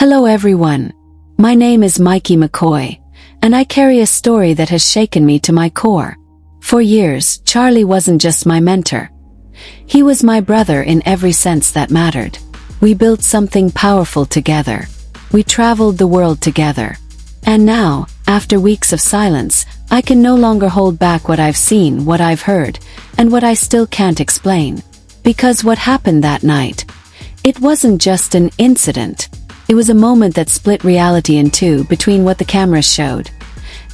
Hello everyone. My name is Mikey McCoy, and I carry a story that has shaken me to my core. For years, Charlie wasn't just my mentor. He was my brother in every sense that mattered. We built something powerful together. We traveled the world together. And now, after weeks of silence, I can no longer hold back what I've seen, what I've heard, and what I still can't explain. Because what happened that night, it wasn't just an incident. It was a moment that split reality in two between what the cameras showed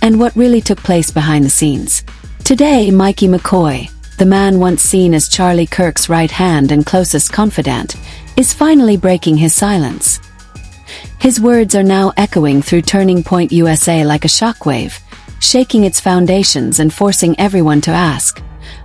and what really took place behind the scenes. Today, Mikey McCoy, the man once seen as Charlie Kirk's right hand and closest confidant, is finally breaking his silence. His words are now echoing through Turning Point USA like a shockwave, shaking its foundations and forcing everyone to ask,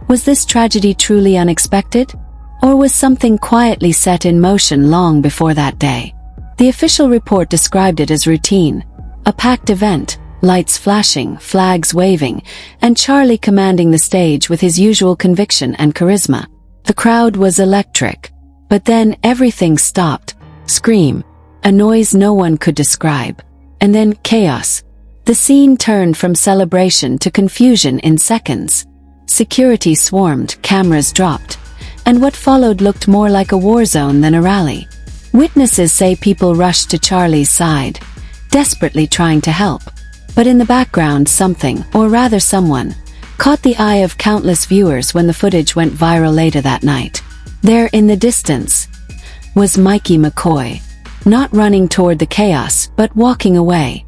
was this tragedy truly unexpected? Or was something quietly set in motion long before that day? The official report described it as routine, a packed event, lights flashing, flags waving, and Charlie commanding the stage with his usual conviction and charisma. The crowd was electric. But then everything stopped. Scream. A noise no one could describe. And then chaos. The scene turned from celebration to confusion in seconds. Security swarmed, cameras dropped, and what followed looked more like a war zone than a rally. Witnesses say people rushed to Charlie's side, desperately trying to help. But in the background something, or rather someone, caught the eye of countless viewers when the footage went viral later that night. There in the distance was Mikey McCoy, not running toward the chaos, but walking away.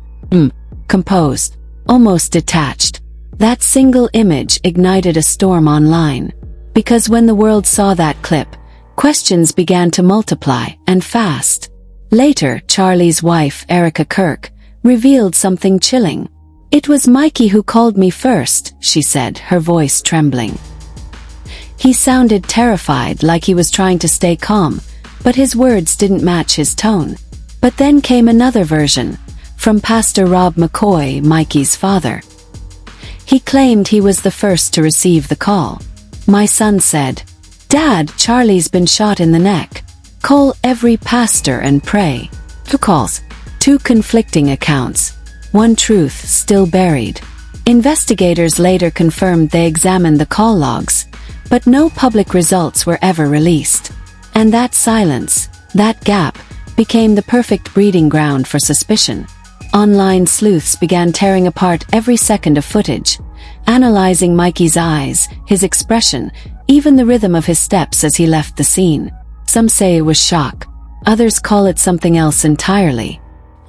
Composed, almost detached. That single image ignited a storm online. Because when the world saw that clip, questions began to multiply, and fast. Later, Charlie's wife, Erika Kirk, revealed something chilling. It was Mikey who called me first, she said, her voice trembling. He sounded terrified, like he was trying to stay calm, but his words didn't match his tone. But then came another version, from Pastor Rob McCoy, Mikey's father. He claimed he was the first to receive the call. My son said, "Dad, Charlie's been shot in the neck. Call every pastor and pray." 2 calls. 2 conflicting accounts. One truth still buried. Investigators later confirmed they examined the call logs, but no public results were ever released. And that silence, that gap, became the perfect breeding ground for suspicion. Online sleuths began tearing apart every second of footage, analyzing Mikey's eyes, his expression, even the rhythm of his steps as he left the scene. Some say it was shock. Others call it something else entirely.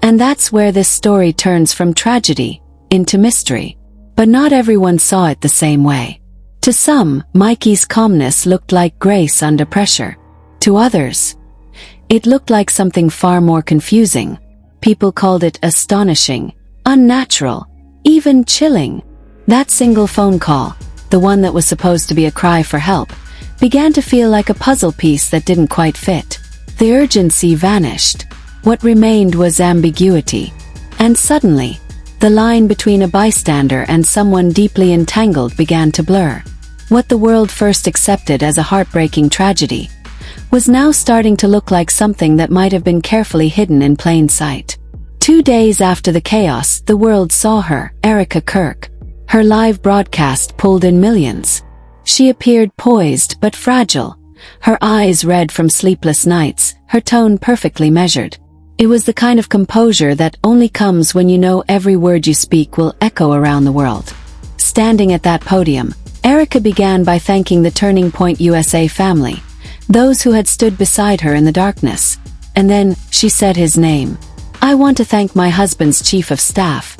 And that's where this story turns from tragedy into mystery. But not everyone saw it the same way. To some, Mikey's calmness looked like grace under pressure. To others, it looked like something far more confusing. People called it astonishing, unnatural, even chilling. That single phone call, the one that was supposed to be a cry for help, began to feel like a puzzle piece that didn't quite fit. The urgency vanished. What remained was ambiguity. And suddenly, the line between a bystander and someone deeply entangled began to blur. What the world first accepted as a heartbreaking tragedy was now starting to look like something that might have been carefully hidden in plain sight. 2 days after the chaos, the world saw her, Erika Kirk. Her live broadcast pulled in millions. She appeared poised but fragile, her eyes red from sleepless nights, her tone perfectly measured. It was the kind of composure that only comes when you know every word you speak will echo around the world. Standing at that podium, Erika began by thanking the Turning Point USA family, those who had stood beside her in the darkness. And then, she said his name. "I want to thank my husband's Chief of Staff,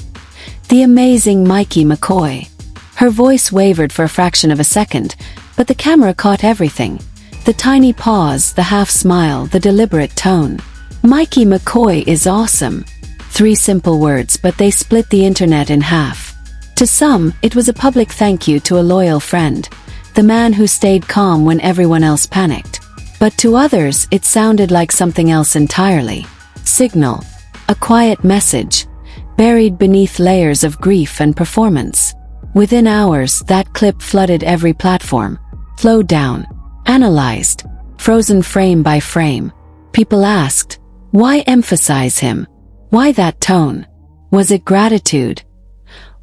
the amazing Mikey McCoy." Her voice wavered for a fraction of a second, but the camera caught everything. The tiny pause, the half smile, the deliberate tone. "Mikey McCoy is awesome." 3 simple words, but they split the internet in half. To some, it was a public thank you to a loyal friend, the man who stayed calm when everyone else panicked. But to others, it sounded like something else entirely. Signal. A quiet message, buried beneath layers of grief and performance. Within hours, that clip flooded every platform. Flowed down. Analyzed. Frozen frame by frame. People asked, Why emphasize him? Why that tone? Was it gratitude?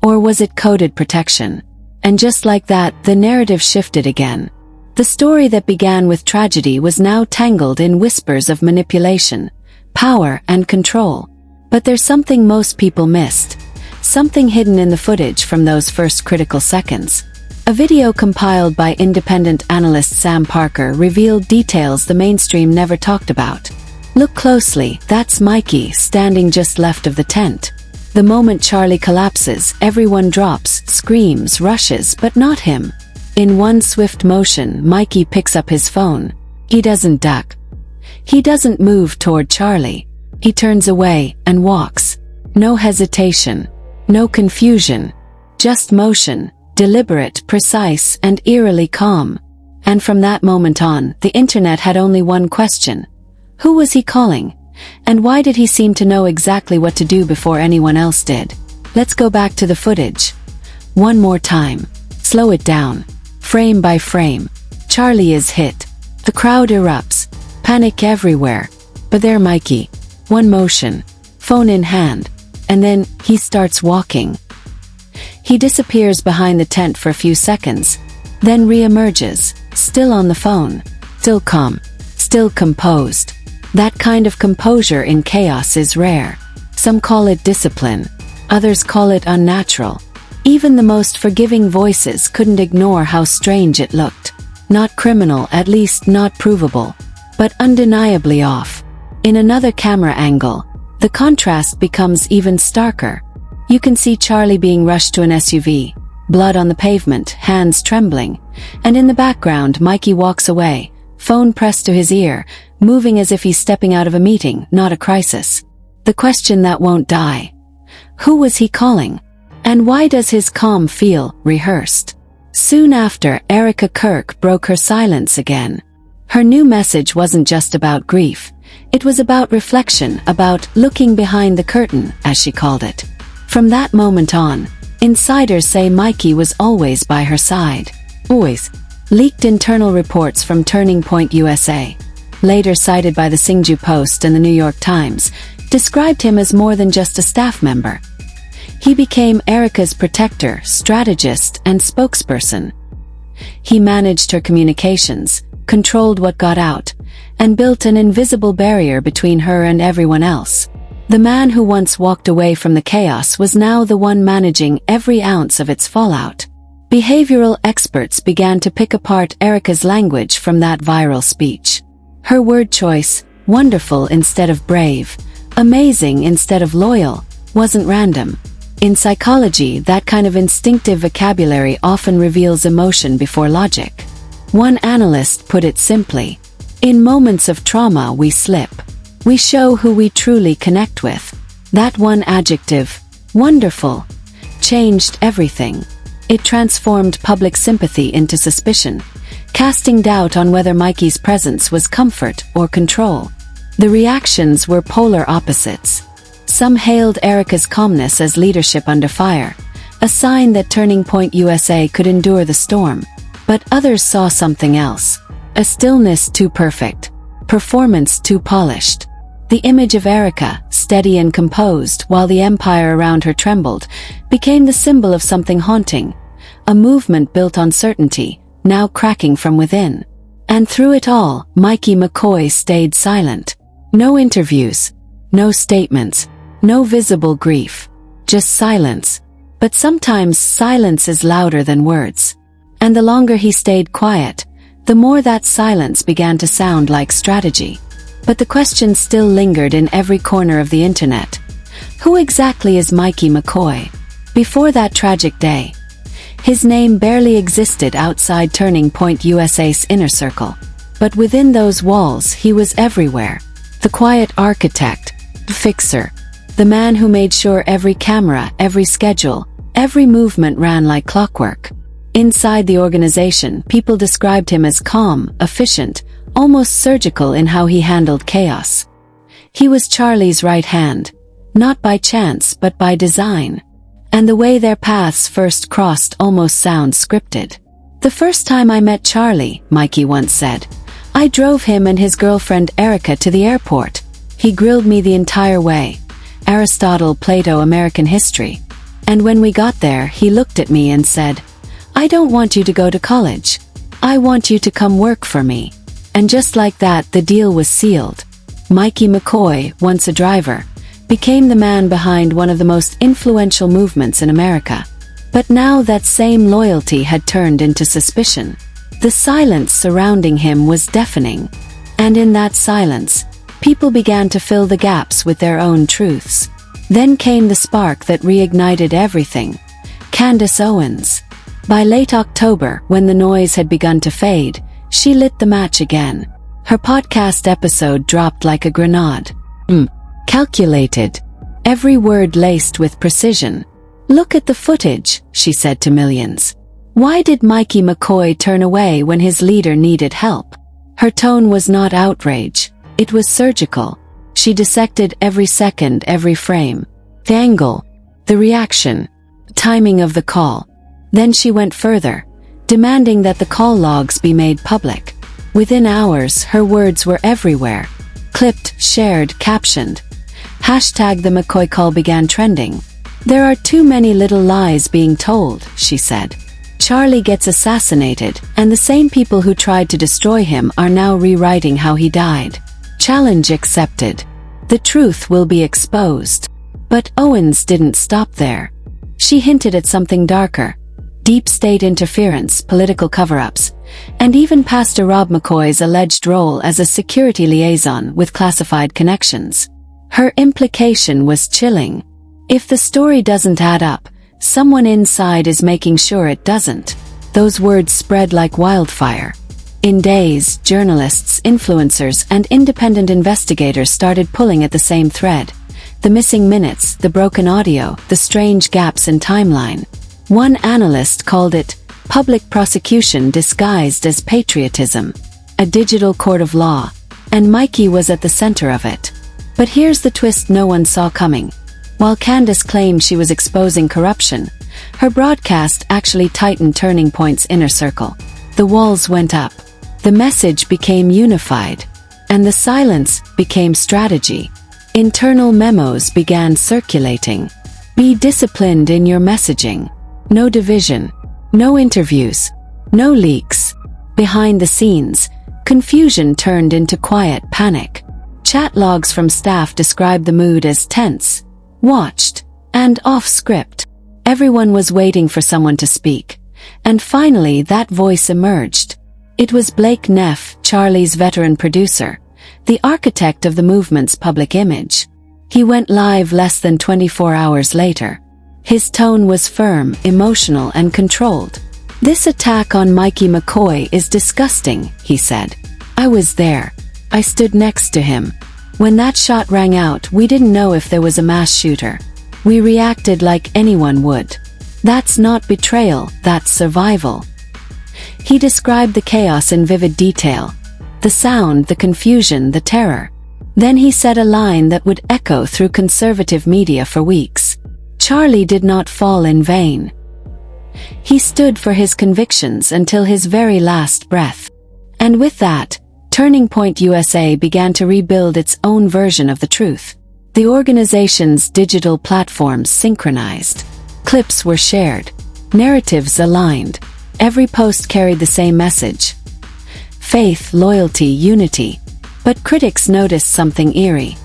Or was it coded protection? And just like that, the narrative shifted again. The story that began with tragedy was now tangled in whispers of manipulation, power, and control. But there's something most people missed. Something hidden in the footage from those first critical seconds. A video compiled by independent analyst Sam Parker revealed details the mainstream never talked about. Look closely, that's Mikey standing just left of the tent. The moment Charlie collapses, everyone drops, screams, rushes, but not him. In one swift motion, Mikey picks up his phone. He doesn't duck. He doesn't move toward Charlie. He turns away and walks. No hesitation. No confusion. Just motion, deliberate, precise, and eerily calm. And from that moment on, the internet had only one question. Who was he calling? And why did he seem to know exactly what to do before anyone else did? Let's go back to the footage. One more time. Slow it down. Frame by frame. Charlie is hit. The crowd erupts. Panic everywhere. But there Mikey. One motion. Phone in hand. And then, he starts walking. He disappears behind the tent for a few seconds. Then re-emerges. Still on the phone. Still calm. Still composed. That kind of composure in chaos is rare. Some call it discipline. Others call it unnatural. Even the most forgiving voices couldn't ignore how strange it looked. Not criminal, at least not provable. But undeniably off. In another camera angle, the contrast becomes even starker. You can see Charlie being rushed to an SUV. Blood on the pavement, hands trembling. And in the background, Mikey walks away, phone pressed to his ear, moving as if he's stepping out of a meeting, not a crisis. The question that won't die. Who was he calling? And why does his calm feel rehearsed? Soon after, Erika Kirk broke her silence again. Her new message wasn't just about grief. It was about reflection, about looking behind the curtain, as she called it. From that moment on, insiders say Mikey was always by her side. Always. Leaked internal reports from Turning Point USA, later cited by the Singju Post and the New York Times, described him as more than just a staff member. He became Erika's protector, strategist, and spokesperson. He managed her communications, controlled what got out, and built an invisible barrier between her and everyone else. The man who once walked away from the chaos was now the one managing every ounce of its fallout. Behavioral experts began to pick apart Erika's language from that viral speech. Her word choice, wonderful instead of brave, amazing instead of loyal, wasn't random. In psychology, that kind of instinctive vocabulary often reveals emotion before logic. One analyst put it simply, in moments of trauma we slip. We show who we truly connect with. That one adjective, wonderful, changed everything. It transformed public sympathy into suspicion, casting doubt on whether Mikey's presence was comfort or control. The reactions were polar opposites. Some hailed Erika's calmness as leadership under fire, a sign that Turning Point USA could endure the storm. But others saw something else. A stillness too perfect. Performance too polished. The image of Erika, steady and composed while the empire around her trembled, became the symbol of something haunting. A movement built on certainty, now cracking from within. And through it all, Mikey McCoy stayed silent. No interviews. No statements. No visible grief. Just silence. But sometimes silence is louder than words. And the longer he stayed quiet, the more that silence began to sound like strategy. But the question still lingered in every corner of the internet. Who exactly is Mikey McCoy? Before that tragic day, his name barely existed outside Turning Point USA's inner circle. But within those walls, he was everywhere. The quiet architect, the fixer, the man who made sure every camera, every schedule, every movement ran like clockwork. Inside the organization, people described him as calm, efficient, almost surgical in how he handled chaos. He was Charlie's right hand, not by chance but by design. And the way their paths first crossed almost sounds scripted. The first time I met Charlie, Mikey once said, I drove him and his girlfriend Erika to the airport. He grilled me the entire way. Aristotle, Plato, American history. And when we got there, he looked at me and said, "I don't want you to go to college. I want you to come work for me." And just like that, the deal was sealed. Mikey McCoy, once a driver, became the man behind one of the most influential movements in America. But now that same loyalty had turned into suspicion. The silence surrounding him was deafening. And in that silence, people began to fill the gaps with their own truths. Then came the spark that reignited everything. Candace Owens. By late October, when the noise had begun to fade, she lit the match again. Her podcast episode dropped like a grenade. Calculated. Every word laced with precision. "Look at the footage," she said to millions. Why did Mikey McCoy turn away when his leader needed help? Her tone was not outrage. It was surgical. She dissected every second, every frame. The angle, the reaction, the timing of the call. Then she went further, demanding that the call logs be made public. Within hours, her words were everywhere. Clipped, shared, captioned. Hashtag the McCoy call began trending. "There are too many little lies being told," she said. Charlie gets assassinated, and the same people who tried to destroy him are now rewriting how he died. Challenge accepted. The truth will be exposed. But Owens didn't stop there. She hinted at something darker. Deep state interference, political cover-ups, and even Pastor Rob McCoy's alleged role as a security liaison with classified connections. Her implication was chilling. If the story doesn't add up, someone inside is making sure it doesn't. Those words spread like wildfire. In days, journalists, influencers, and independent investigators started pulling at the same thread. The missing minutes, the broken audio, the strange gaps in timeline. One analyst called it public prosecution disguised as patriotism, a digital court of law, and Mikey was at the center of it. But here's the twist no one saw coming. While Candace claimed she was exposing corruption, her broadcast actually tightened Turning Point's inner circle. The walls went up. The message became unified. And the silence became strategy. Internal memos began circulating. Be disciplined in your messaging. No division. No interviews. No leaks. Behind the scenes, confusion turned into quiet panic. Chat logs from staff described the mood as tense, watched, and off-script. Everyone was waiting for someone to speak. And finally that voice emerged. It was Blake Neff, Charlie's veteran producer, the architect of the movement's public image. He went live less than 24 hours later. His tone was firm, emotional, and controlled. "This attack on Mikey McCoy is disgusting," he said. "I was there. I stood next to him. When that shot rang out, we didn't know if there was a mass shooter. We reacted like anyone would. That's not betrayal, that's survival." He described the chaos in vivid detail. The sound, the confusion, the terror. Then he said a line that would echo through conservative media for weeks. Charlie did not fall in vain. He stood for his convictions until his very last breath. And with that, Turning Point USA began to rebuild its own version of the truth. The organization's digital platforms synchronized. Clips were shared. Narratives aligned. Every post carried the same message. Faith, loyalty, unity. But critics noticed something eerie.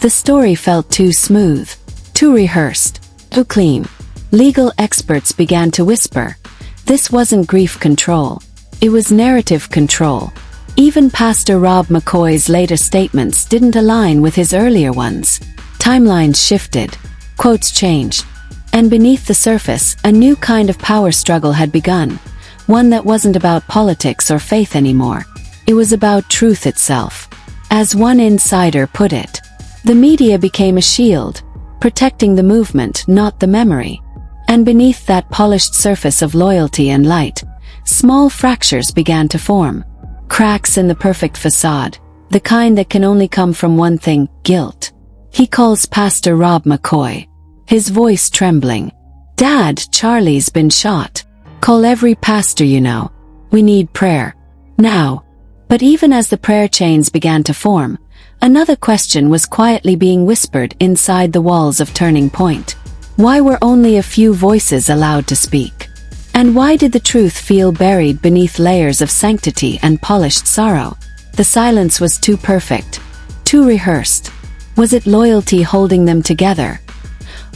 The story felt too smooth, too rehearsed, too clean. Legal experts began to whisper. This wasn't grief control. It was narrative control. Even Pastor Rob McCoy's later statements didn't align with his earlier ones. Timelines shifted. Quotes changed. And beneath the surface, a new kind of power struggle had begun. One that wasn't about politics or faith anymore. It was about truth itself. As one insider put it, the media became a shield, protecting the movement, not the memory. And beneath that polished surface of loyalty and light, small fractures began to form. Cracks in the perfect facade, the kind that can only come from one thing, guilt. He calls Pastor Rob McCoy, his voice trembling. "Dad, Charlie's been shot. Call every pastor you know. We need prayer. Now." But even as the prayer chains began to form, Another question was quietly being whispered inside the walls of Turning Point. Why were only a few voices allowed to speak? And why did the truth feel buried beneath layers of sanctity and polished sorrow? The silence was too perfect, too rehearsed. Was it loyalty holding them together,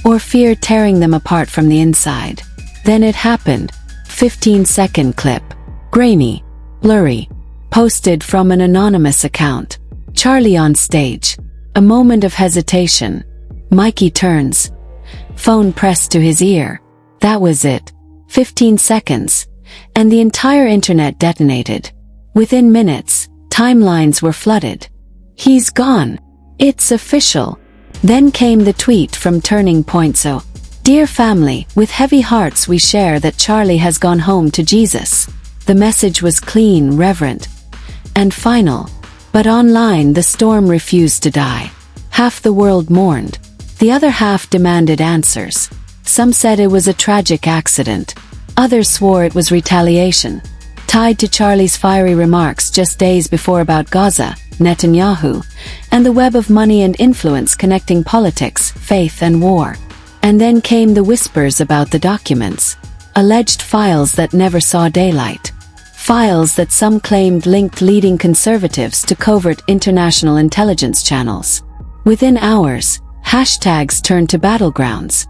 or fear tearing them apart from the inside? Then it happened. 15-second clip. Grainy, blurry, posted from an anonymous account. Charlie on stage. A moment of hesitation. Mikey turns. Phone pressed to his ear. That was it. 15 seconds. And the entire internet detonated. Within minutes, timelines were flooded. He's gone. It's official. Then came the tweet from Turning Point. So, dear family, with heavy hearts we share that Charlie has gone home to Jesus. The message was clean, reverent, and final. But online the storm refused to die. Half the world mourned. The other half demanded answers. Some said it was a tragic accident. Others swore it was retaliation, tied to Charlie's fiery remarks just days before about Gaza, Netanyahu, and the web of money and influence connecting politics, faith and war. And then came the whispers about the documents. Alleged files that never saw daylight. Files that some claimed linked leading conservatives to covert international intelligence channels. Within hours, hashtags turned to battlegrounds.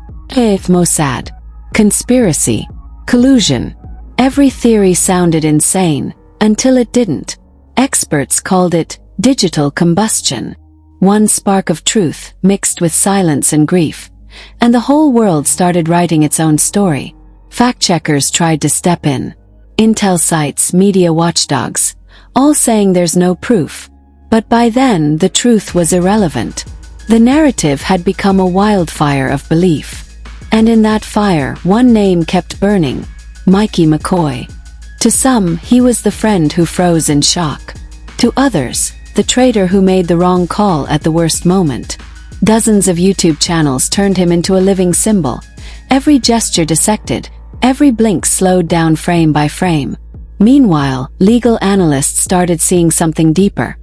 Mossad. Conspiracy. Collusion. Every theory sounded insane, until it didn't. Experts called it digital combustion. One spark of truth mixed with silence and grief, and the whole world started writing its own story. Fact-checkers tried to step in. Intel sites, media watchdogs, all saying there's no proof. But by then, the truth was irrelevant. The narrative had become a wildfire of belief. And in that fire, one name kept burning: Mikey McCoy. To some, he was the friend who froze in shock. To others, the traitor who made the wrong call at the worst moment. Dozens of YouTube channels turned him into a living symbol. Every gesture dissected, every blink slowed down frame by frame. Meanwhile, legal analysts started seeing something deeper.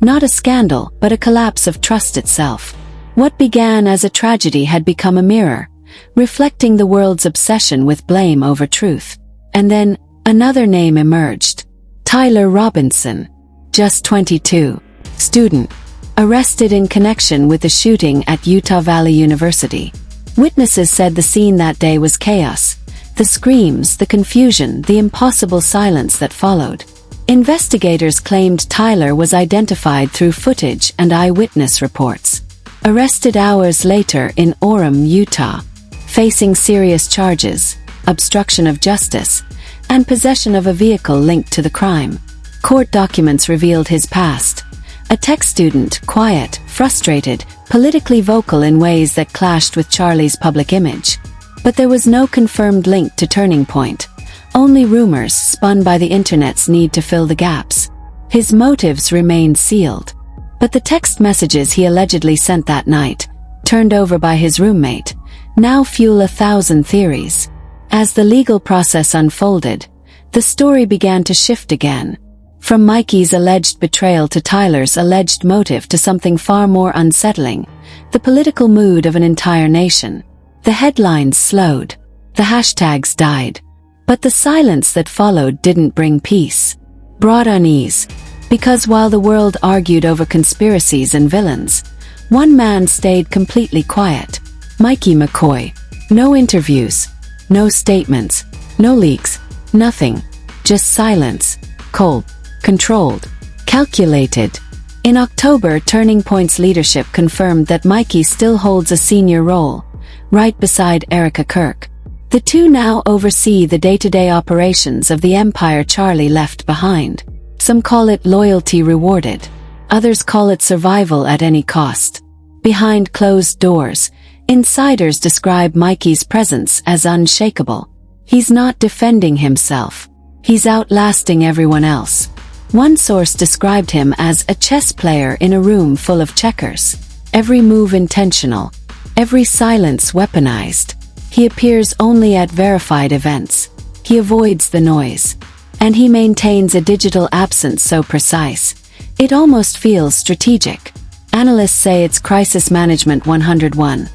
Not a scandal, but a collapse of trust itself. What began as a tragedy had become a mirror, reflecting the world's obsession with blame over truth. And then, another name emerged. Tyler Robinson. Just 22. Student. Arrested in connection with the shooting at Utah Valley University. Witnesses said the scene that day was chaos. The screams, the confusion, the impossible silence that followed. Investigators claimed Tyler was identified through footage and eyewitness reports. Arrested hours later in Orem, Utah. Facing serious charges, obstruction of justice, and possession of a vehicle linked to the crime. Court documents revealed his past. A tech student, quiet, frustrated, politically vocal in ways that clashed with Charlie's public image. But there was no confirmed link to Turning Point. Only rumors spun by the internet's need to fill the gaps. His motives remained sealed. But the text messages he allegedly sent that night, turned over by his roommate, now fuel 1,000 theories. As the legal process unfolded, the story began to shift again. From Mikey's alleged betrayal to Tyler's alleged motive to something far more unsettling, the political mood of an entire nation. The headlines slowed. The hashtags died. But the silence that followed didn't bring peace. Brought unease. Because while the world argued over conspiracies and villains, one man stayed completely quiet. Mikey McCoy. No interviews. No statements. No leaks. Nothing. Just silence. Cold. Controlled. Calculated. In October, Turning Point's leadership confirmed that Mikey still holds a senior role, right beside Erika Kirk. The two now oversee the day-to-day operations of the empire Charlie left behind. Some call it loyalty rewarded. Others call it survival at any cost. Behind closed doors, insiders describe Mikey's presence as unshakable. He's not defending himself. He's outlasting everyone else. One source described him as a chess player in a room full of checkers. Every move intentional. Every silence weaponized. He appears only at verified events. He avoids the noise. And he maintains a digital absence so precise, it almost feels strategic. Analysts say it's crisis management 101.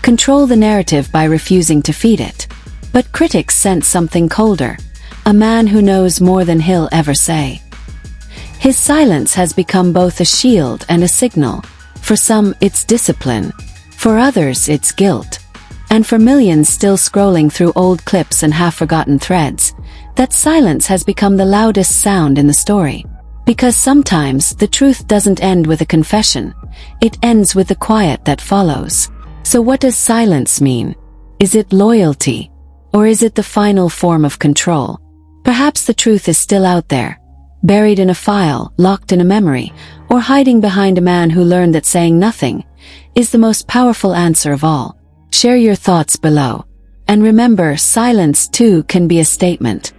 Control the narrative by refusing to feed it. But critics sense something colder. A man who knows more than he'll ever say. His silence has become both a shield and a signal. For some, it's discipline. For others, it's guilt. And for millions still scrolling through old clips and half-forgotten threads, that silence has become the loudest sound in the story. Because sometimes the truth doesn't end with a confession, it ends with the quiet that follows. So what does silence mean? Is it loyalty? Or is it the final form of control? Perhaps the truth is still out there, buried in a file, locked in a memory, or hiding behind a man who learned that saying nothing is the most powerful answer of all. Share your thoughts below. And remember, silence too can be a statement.